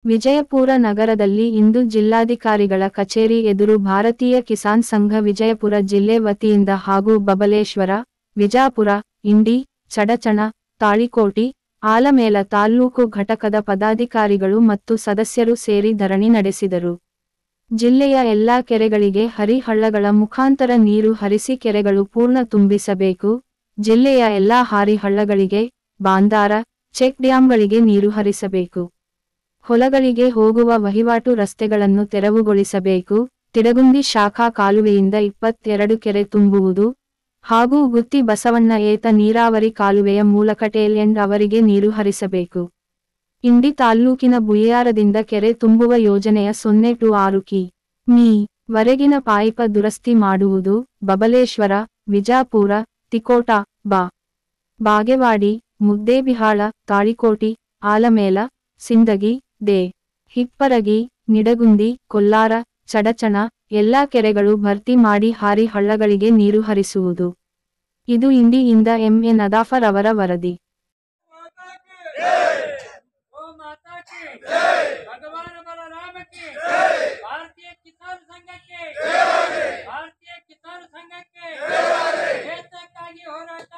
ವಿಜಯಪುರ ನಗರದಲ್ಲಿ ಇಂದು ಜಿಲ್ಲಾಧಿಕಾರಿಗಳ ಕಚೇರಿ ಎದುರು ಭಾರತೀಯ ಕಿಸಾನ್ ಸಂಘ ವಿಜಯಪುರ ಜಿಲ್ಲೆ ವತಿಯಿಂದ ಹಾಗೂ ಬಬಲೇಶ್ವರ, ವಿಜಾಪುರ, ಇಂಡಿ, ಚಡಚಣ, ತಾಳಿಕೋಟಿ, ಆಲಮೇಲ ತಾಲ್ಲೂಕು ಘಟಕದ ಪದಾಧಿಕಾರಿಗಳು ಮತ್ತು ಸದಸ್ಯರು ಸೇರಿ ಧರಣಿ ನಡೆಸಿದರು. ಜಿಲ್ಲೆಯ ಎಲ್ಲಾ ಕೆರೆಗಳಿಗೆ ಹರಿಹಳ್ಳಗಳ ಮುಖಾಂತರ ನೀರು ಹರಿಸಿ ಕೆರೆಗಳು ಪೂರ್ಣ ತುಂಬಿಸಬೇಕು. ಜಿಲ್ಲೆಯ ಎಲ್ಲಾ ಹಾರಿ ಹಳ್ಳಗಳಿಗೆ, ಬಾಂದಾರ, ಚೆಕ್ ಡ್ಯಾಂಗಳಿಗೆ ನೀರು ಹರಿಸಬೇಕು. ಹೊಲಗಳಿಗೆ ಹೋಗುವ ವಹಿವಾಟು ರಸ್ತೆಗಳನ್ನು ತೆರವುಗೊಳಿಸಬೇಕು. ತಿಡಗುಂದಿ ಶಾಖಾ ಕಾಲುವೆಯಿಂದ 22 ಕೆರೆ ತುಂಬುವುದು ಹಾಗೂ ಗುತ್ತಿ ಬಸವಣ್ಣ ಏತ ನೀರಾವರಿ ಕಾಲುವೆಯ ಮೂಲಕ ಟೇಲ್ ಎಂಡ್ ಅವರಿಗೆ ನೀರು ಹರಿಸಬೇಕು. ಇಂಡಿ ತಾಲ್ಲೂಕಿನ ಬುಯ್ಯಾರದಿಂದ ಕೆರೆ ತುಂಬುವ ಯೋಜನೆಯ 0-6 ಕಿ.ಮೀ. ವರೆಗಿನ ಪಾಯಿಪ ದುರಸ್ತಿ ಮಾಡುವುದು. ಬಬಲೇಶ್ವರ, ವಿಜಾಪುರ, ತಿಕೋಟ, ಬಾಗೇವಾಡಿ, ಮುದ್ದೇಬಿಹಾಳ, ತಾಳಿಕೋಟಿ, ಆಲಮೇಲ, ಸಿಂದಗಿ, ದೇ. ಹಿಪ್ಪರಗಿ, ನಿಡಗುಂದಿ, ಕೊಲ್ಲಾರ, ಚಡಚಣ ಎಲ್ಲಾ ಕೆರೆಗಳು ಭರ್ತಿ ಮಾಡಿ ಹಾರಿ ಹಳ್ಳಗಳಿಗೆ ನೀರು ಹರಿಸುವುದು. ಇದು ಇಂಡಿಯಿಂದ ಎಂ.ಎ. ನದಾಫರ್ ಅವರ ವರದಿ. भगवान बलराम की भारतीय किसान संघ के होराಟ